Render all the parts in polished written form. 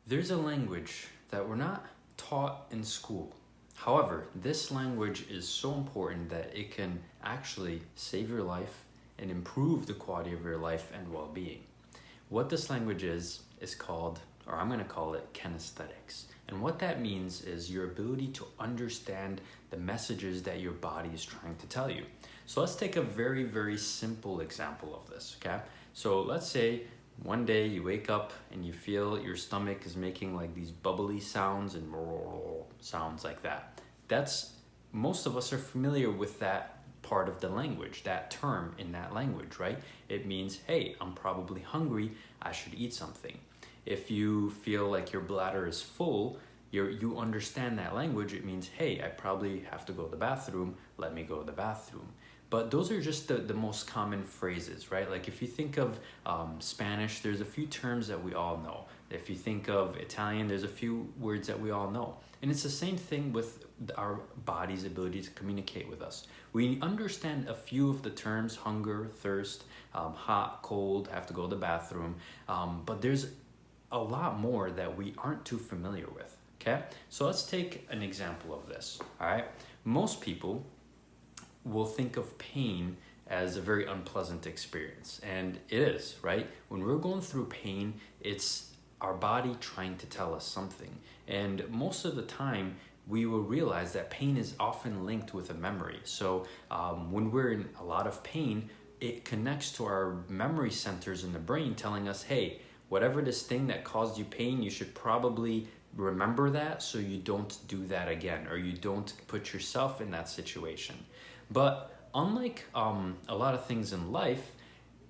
There's a language that we're not taught in school. However, this language is so important that it can actually save your life and improve the quality of your life and well-being. What this language is called, or I'm going to call it kinesthetics. And what that means is your ability to understand the messages that your body is trying to tell you. So let's take a very, very simple example of this, okay? So let's say one day you wake up and you feel your stomach is making like these bubbly sounds and sounds like that. Most of us are familiar with that part of the language, that term in that language, right? It means, hey, I'm probably hungry, I should eat something. If you feel like your bladder is full, you understand that language. It means, hey, I probably have to go to the bathroom, let me go to the bathroom. But those are just the most common phrases, right? Like if you think of Spanish, there's a few terms that we all know. If you think of Italian, there's a few words that we all know. And it's the same thing with our body's ability to communicate with us. We understand a few of the terms: hunger, thirst, hot, cold, have to go to the bathroom. But there's a lot more that we aren't too familiar with, okay? So let's take an example of this, all right? Most people will think of pain as a very unpleasant experience, and it is, right? When we're going through pain, it's our body trying to tell us something, and most of the time we will realize that pain is often linked with a memory. So when we're in a lot of pain, it connects to our memory centers in the brain telling us, hey, whatever this thing that caused you pain, you should probably remember that so you don't do that again, or you don't put yourself in that situation. But unlike a lot of things in life,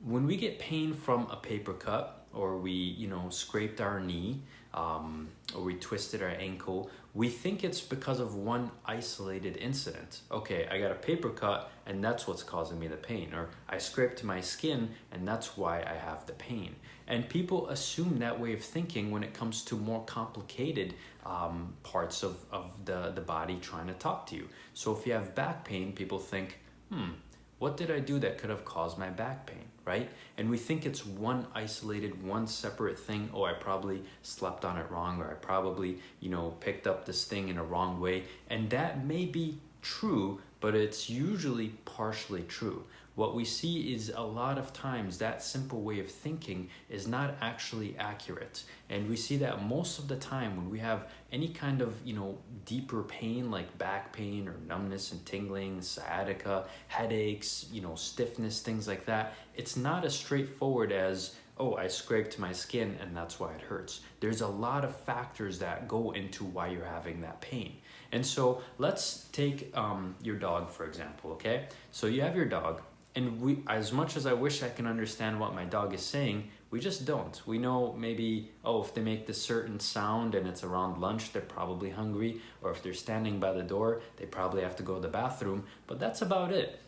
when we get pain from a paper cut, or we scraped our knee, or we twisted our ankle, we think it's because of one isolated incident. Okay, I got a paper cut and that's what's causing me the pain, or I scraped my skin and that's why I have the pain. And people assume that way of thinking when it comes to more complicated parts of the body trying to talk to you. So if you have back pain, people think, what did I do that could have caused my back pain, right? And we think it's one isolated, one separate thing. Oh, I probably slept on it wrong, or I probably, picked up this thing in a wrong way. And that may be true, but it's usually partially true. What we see is a lot of times that simple way of thinking is not actually accurate. And we see that most of the time when we have any kind of, deeper pain like back pain or numbness and tingling, sciatica, headaches, stiffness, things like that, it's not as straightforward as, oh, I scraped my skin and that's why it hurts. There's a lot of factors that go into why you're having that pain. And so let's take your dog, for example, okay? So you have your dog. And as much as I wish I can understand what my dog is saying, we just don't. We know maybe, if they make this certain sound and it's around lunch, they're probably hungry. Or if they're standing by the door, they probably have to go to the bathroom. But that's about it.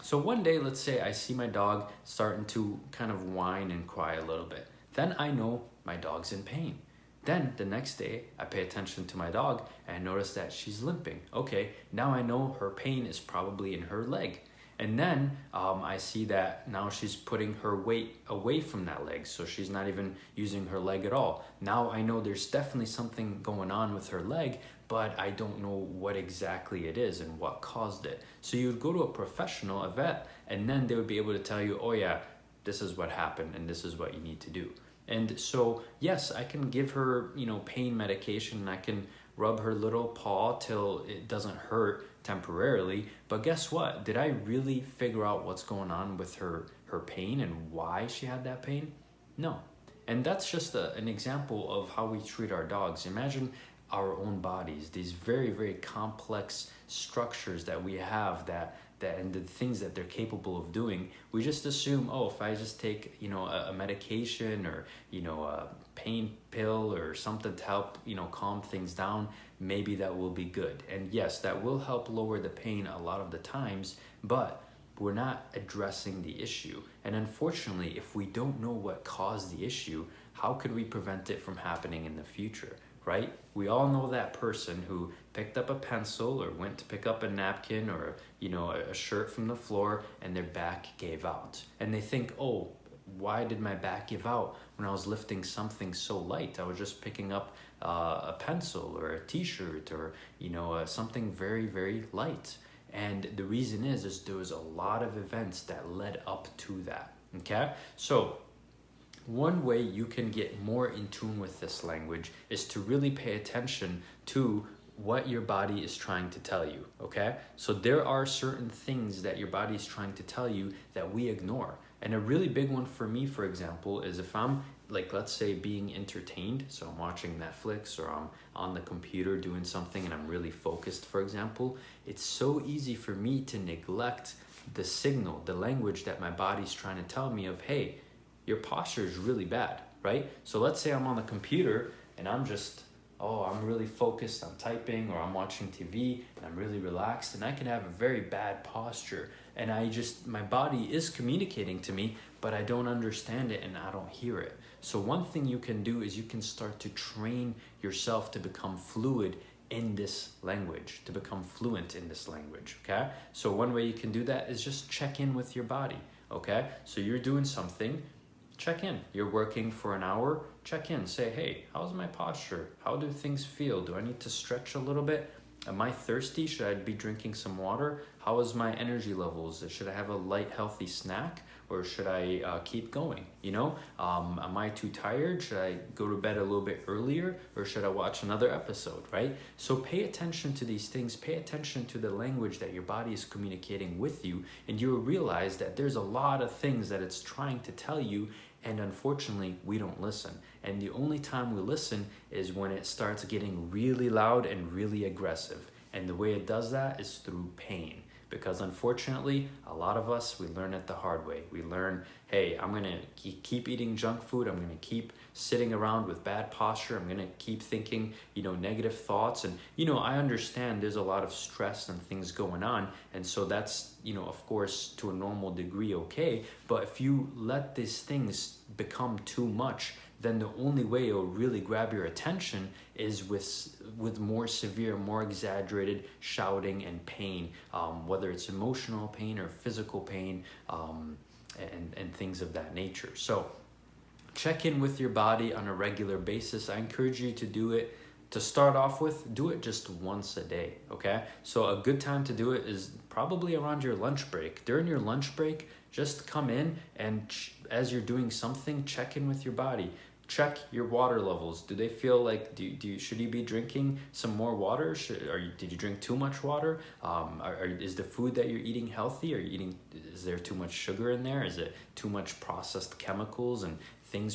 So one day, let's say I see my dog starting to kind of whine and cry a little bit. Then I know my dog's in pain. Then the next day, I pay attention to my dog and I notice that she's limping. Okay, now I know her pain is probably in her leg. And then I see that now she's putting her weight away from that leg, so she's not even using her leg at all. Now I know there's definitely something going on with her leg, but I don't know what exactly it is and what caused it. So you would go to a professional, a vet, and then they would be able to tell you, oh yeah, this is what happened and this is what you need to do. And so, yes, I can give her, pain medication, and I can rub her little paw till it doesn't hurt temporarily. But guess what? Did I really figure out what's going on with her pain and why she had that pain? No. And that's just an example of how we treat our dogs. Imagine our own bodies, these very, very complex structures that we have that and the things that they're capable of doing. We just assume, if I just take, a medication or, a pain pill or something to help, calm things down, maybe that will be good. And yes, that will help lower the pain a lot of the times, but we're not addressing the issue. And unfortunately, if we don't know what caused the issue, how could we prevent it from happening in the future? Right? We all know that person who picked up a pencil or went to pick up a napkin or, a shirt from the floor and their back gave out. And they think, why did my back give out when I was lifting something so light? I was just picking up a pencil or a t-shirt or, something very, very light. And the reason is there was a lot of events that led up to that. Okay? So one way you can get more in tune with this language is to really pay attention to what your body is trying to tell you, okay? So there are certain things that your body is trying to tell you that we ignore. And a really big one for me, for example, is if I'm, like, let's say being entertained, so I'm watching Netflix or I'm on the computer doing something and I'm really focused, for example, it's so easy for me to neglect the signal, the language that my body's trying to tell me of, hey, your posture is really bad, right? So let's say I'm on the computer and I'm really focused, I'm typing or I'm watching TV and I'm really relaxed, and I can have a very bad posture, and my body is communicating to me, but I don't understand it and I don't hear it. So one thing you can do is you can start to train yourself to become fluid in this language, to become fluent in this language, okay? So one way you can do that is just check in with your body, okay? So you're doing something, check in. You're working for an hour, check in. Say, hey, how's my posture? How do things feel? Do I need to stretch a little bit? Am I thirsty? Should I be drinking some water? How is my energy levels? Should I have a light, healthy snack? Or should I keep going? Am I too tired? Should I go to bed a little bit earlier? Or should I watch another episode, right? So pay attention to these things. Pay attention to the language that your body is communicating with you. And you'll realize that there's a lot of things that it's trying to tell you. And unfortunately, we don't listen. And the only time we listen is when it starts getting really loud and really aggressive. And the way it does that is through pain. Because unfortunately, a lot of us, we learn it the hard way. We learn, hey, I'm gonna keep eating junk food. I'm gonna keep sitting around with bad posture. I'm gonna keep thinking, negative thoughts. And, I understand there's a lot of stress and things going on. And so that's, of course, to a normal degree, okay. But if you let these things become too much, then the only way it'll really grab your attention is with more severe, more exaggerated shouting and pain, whether it's emotional pain or physical pain, and things of that nature. So check in with your body on a regular basis. I encourage you to do it. To start off with, do it just once a day, okay? So a good time to do it is probably around your lunch break. During your lunch break, just come in and as you're doing something, check in with your body. Check your water levels. Do they feel like, should you be drinking some more water? Did you drink too much water? Is the food that you're eating healthy? Is there too much sugar in there? Is it too much processed chemicals and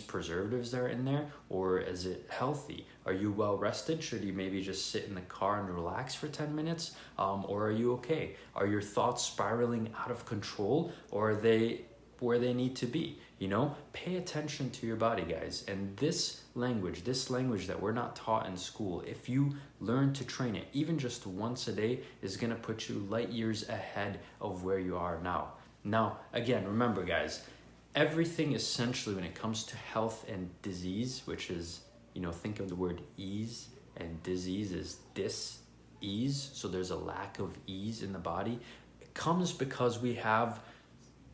preservatives that are in there? Or is it healthy? Are you well rested? Should you maybe just sit in the car and relax for 10 minutes? Or are you okay? Are your thoughts spiraling out of control, or are they where they need to be? Pay attention to your body, guys. And this language that we're not taught in school, if you learn to train it, even just once a day, is gonna put you light years ahead of where you are now. Now, again, remember, guys, everything essentially when it comes to health and disease, which is, think of the word ease, and disease is dis-ease. So there's a lack of ease in the body. It comes because we have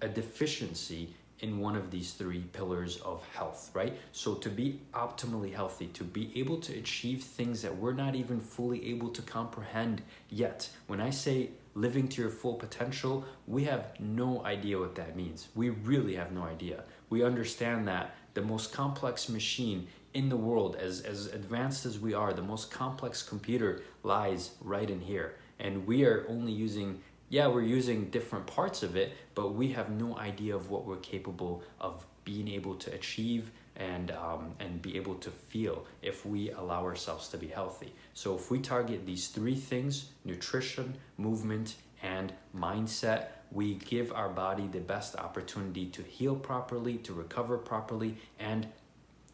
a deficiency in one of these three pillars of health, right? So to be optimally healthy, to be able to achieve things that we're not even fully able to comprehend yet. When I say living to your full potential, we have no idea what that means. We really have no idea. We understand that the most complex machine in the world, as advanced as we are, the most complex computer lies right in here. And we are only using we're using different parts of it, but we have no idea of what we're capable of being able to achieve and be able to feel if we allow ourselves to be healthy. So if we target these three things, nutrition, movement, and mindset, we give our body the best opportunity to heal properly, to recover properly, and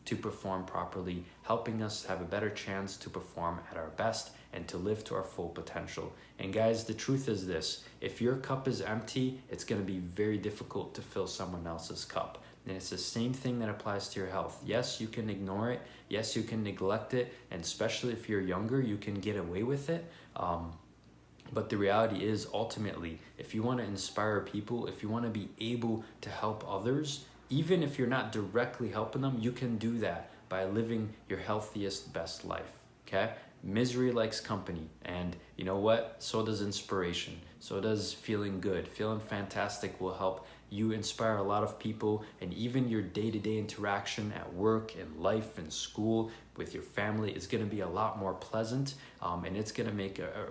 to perform properly, helping us have a better chance to perform at our best and to live to our full potential. And guys, the truth is this: if your cup is empty, it's going to be very difficult to fill someone else's cup. And it's the same thing that applies to your health. Yes, you can ignore it. Yes, you can neglect it. And especially if you're younger, you can get away with it. But the reality is, ultimately, if you want to inspire people, if you want to be able to help others, Even if you're not directly helping them, you can do that by living your healthiest, best life, okay? Misery likes company, and you know what? So does inspiration. So does feeling good. Feeling fantastic will help you inspire a lot of people, and even your day-to-day interaction at work, in life, in school, with your family is going to be a lot more pleasant, and it's going to make a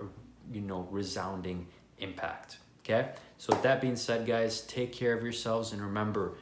resounding impact. Okay, so with that being said, guys, take care of yourselves, and remember,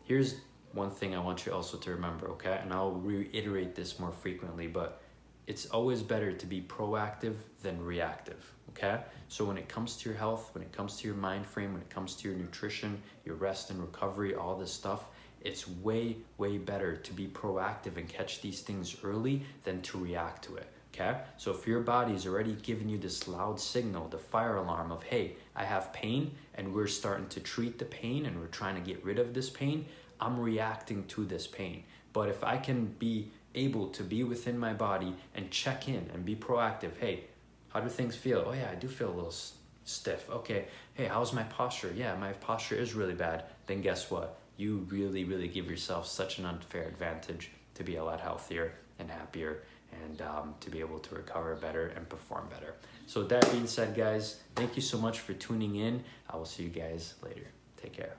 here's one thing I want you also to remember, okay? And I'll reiterate this more frequently, but it's always better to be proactive than reactive, okay? So when it comes to your health, when it comes to your mind frame, when it comes to your nutrition, your rest and recovery, all this stuff, it's way, way better to be proactive and catch these things early than to react to it, okay? So if your body's already giving you this loud signal, the fire alarm of, hey, I have pain, and we're starting to treat the pain and we're trying to get rid of this pain, I'm reacting to this pain. But if I can be able to be within my body and check in and be proactive, hey, how do things feel? Oh yeah, I do feel a little stiff. Okay, hey, how's my posture? Yeah, my posture is really bad. Then guess what? You really, really give yourself such an unfair advantage to be a lot healthier and happier, and to be able to recover better and perform better. So with that being said, guys, thank you so much for tuning in. I will see you guys later. Take care.